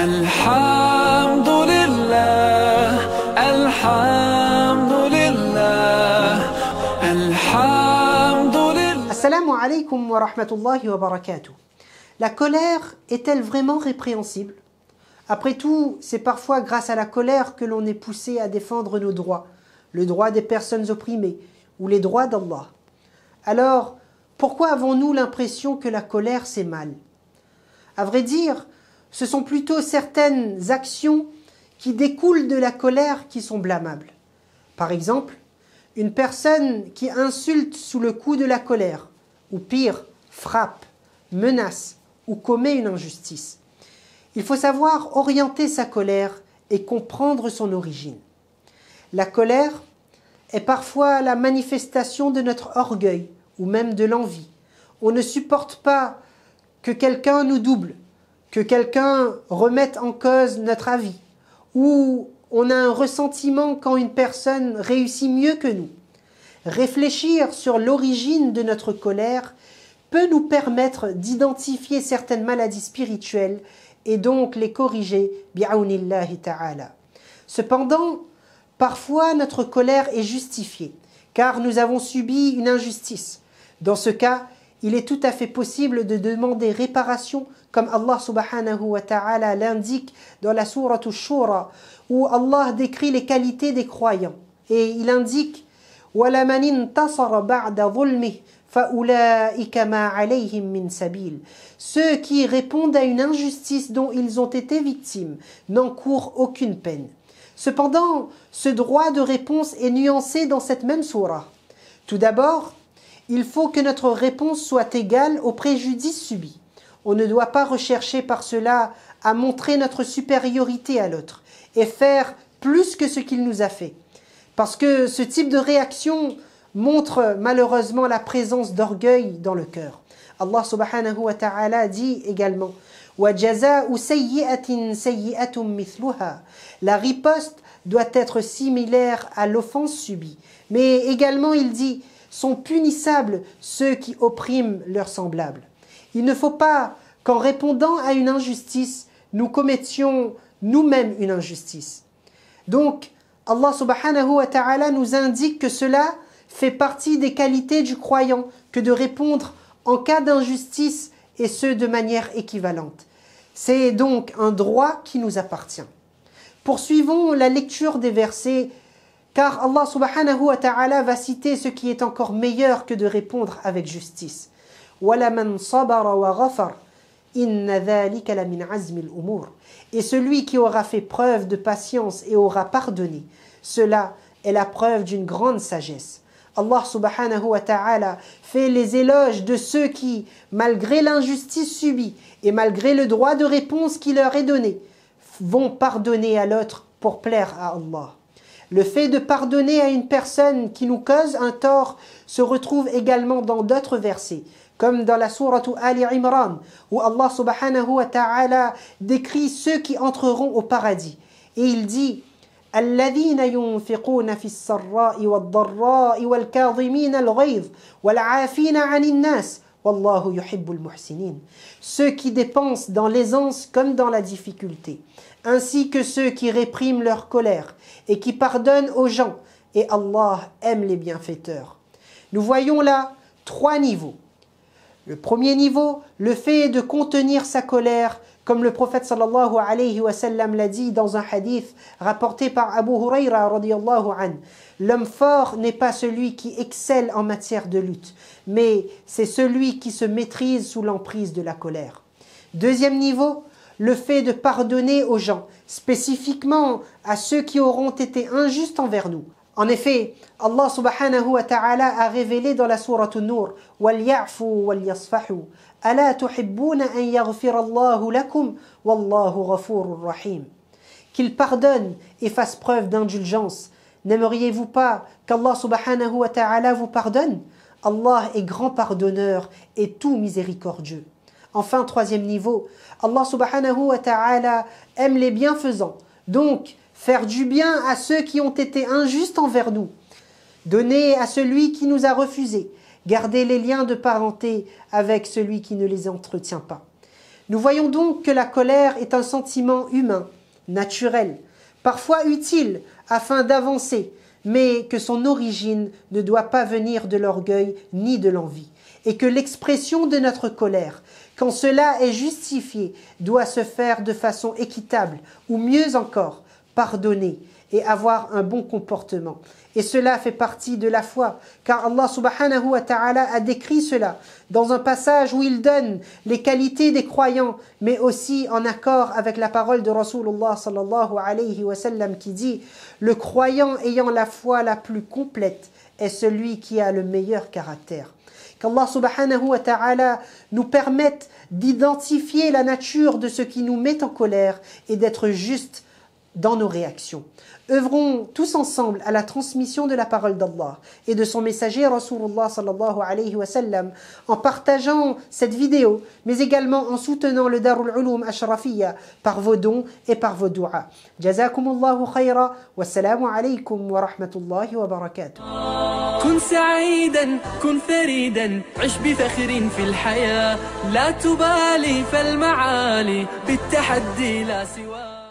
الحمد لله الحمد لله الحمد لله. Assalamu alaikum wa rahmatullahi wa barakatuh. La colère est-elle vraiment répréhensible? Après tout, c'est parfois grâce à la colère que l'on est poussé à défendre nos droits, le droit des personnes opprimées ou les droits d'Allah. Alors, pourquoi avons-nous l'impression que la colère c'est mal? À vrai dire, ce sont plutôt certaines actions qui découlent de la colère qui sont blâmables. Par exemple, une personne qui insulte sous le coup de la colère, ou pire, frappe, menace ou commet une injustice. Il faut savoir orienter sa colère et comprendre son origine. La colère est parfois la manifestation de notre orgueil ou même de l'envie. On ne supporte pas que quelqu'un nous double, que quelqu'un remette en cause notre avis, ou on a un ressentiment quand une personne réussit mieux que nous. Réfléchir sur l'origine de notre colère peut nous permettre d'identifier certaines maladies spirituelles et donc les corriger bi'aunillahi ta'ala. Cependant, parfois notre colère est justifiée, car nous avons subi une injustice. Dans ce cas, il est tout à fait possible de demander réparation, comme Allah subhanahu wa ta'ala l'indique dans la sourate Ash-Shura, où Allah décrit les qualités des croyants. Et il indique وَلَمَنِ انْتَصَرَ بَعْدَ ظُلْمِهِ فَأُولَٰئِكَ مَا عَلَيْهِمْ مِنْ سَبِيلٍ. Ceux qui répondent à une injustice dont ils ont été victimes n'encourent aucune peine. Cependant, ce droit de réponse est nuancé dans cette même sourate. Tout d'abord, il faut que notre réponse soit égale au préjudice subi. On ne doit pas rechercher par cela à montrer notre supériorité à l'autre et faire plus que ce qu'il nous a fait. Parce que ce type de réaction montre malheureusement la présence d'orgueil dans le cœur. Allah subhanahu wa ta'ala dit également وَجَزَاءُ سَيِّئَةٍ سَيِّئَةٌ مِثْلُهَا. La riposte doit être similaire à l'offense subie. Mais également il dit sont punissables ceux qui oppriment leurs semblables. Il ne faut pas qu'en répondant à une injustice, nous commettions nous-mêmes une injustice. Donc, Allah subhanahu wa ta'ala nous indique que cela fait partie des qualités du croyant que de répondre en cas d'injustice et ce de manière équivalente. C'est donc un droit qui nous appartient. Poursuivons la lecture des versets car Allah subhanahu wa ta'ala va citer ce qui est encore meilleur que de répondre avec justice. وَلَمَنْ صَبَرَ وَغَفَرَ إِنَّ ذَلِكَ لَمِنْ عَزْمِ الْأُمُورِ. Et celui qui aura fait preuve de patience et aura pardonné, cela est la preuve d'une grande sagesse. Allah subhanahu wa ta'ala fait les éloges de ceux qui, malgré l'injustice subie et malgré le droit de réponse qui leur est donné, vont pardonner à l'autre pour plaire à Allah. Le fait de pardonner à une personne qui nous cause un tort se retrouve également dans d'autres versets, comme dans la sourate Ali Imran, où Allah subhanahu wa ta'ala décrit ceux qui entreront au paradis. Et il dit الذين ينفقون في السراء والضراء والكاظمين الغيظ والعافين عن الناس والله يحب المحسنين. Ceux qui dépensent dans l'aisance comme dans la difficulté, ainsi que ceux qui répriment leur colère et qui pardonnent aux gens, et Allah aime les bienfaiteurs. Nous voyons là 3 niveaux. Le premier niveau, le fait de contenir sa colère, comme le prophète sallallahu alayhi wa sallam l'a dit dans un hadith rapporté par Abu Huraira radiyallahu anhu. L'homme fort n'est pas celui qui excelle en matière de lutte, mais c'est celui qui se maîtrise sous l'emprise de la colère. Deuxième niveau, le fait de pardonner aux gens, spécifiquement à ceux qui auront été injustes envers nous. En effet, Allah subhanahu wa ta'ala a révélé dans la sourate An-Nur وَلْيَعْفُوا وَلْيَصْفَحُوا أَلَا تُحِبُّونَ أَنْ يَغْفِرَ اللَّهُ لَكُمْ وَاللَّهُ غَفُورٌ رَحِيمٌ. Qu'il pardonne et fasse preuve d'indulgence. N'aimeriez-vous pas qu'Allah subhanahu wa ta'ala vous pardonne? Allah est grand pardonneur et tout miséricordieux. Enfin, troisième niveau, Allah subhanahu wa ta'ala aime les bienfaisants. Donc, faire du bien à ceux qui ont été injustes envers nous, donner à celui qui nous a refusés, garder les liens de parenté avec celui qui ne les entretient pas. Nous voyons donc que la colère est un sentiment humain, naturel, parfois utile afin d'avancer, mais que son origine ne doit pas venir de l'orgueil ni de l'envie, et que l'expression de notre colère, quand cela est justifié, doit se faire de façon équitable, ou mieux encore, pardonner et avoir un bon comportement. Et cela fait partie de la foi, car Allah subhanahu wa ta'ala a décrit cela dans un passage où il donne les qualités des croyants, mais aussi en accord avec la parole de Rasulullah sallallahu alayhi wa sallam qui dit « Le croyant ayant la foi la plus complète est celui qui a le meilleur caractère ». Qu'Allah subhanahu wa ta'ala nous permette d'identifier la nature de ce qui nous met en colère et d'être juste dans nos réactions. Œuvrons tous ensemble à la transmission de la parole d'Allah et de son messager Rasulullah sallallahu alayhi wa sallam en partageant cette vidéo, mais également en soutenant le Darul Ulum Ashrafiyya par vos dons et par vos du'as. Jazakumullahu khayra, wassalamu alaykum wa rahmatullahi wa barakatuh. كن سعيدا كن فريدا عش بفخر في الحياة لا تبالي فالمعالي بالتحدي لا سواه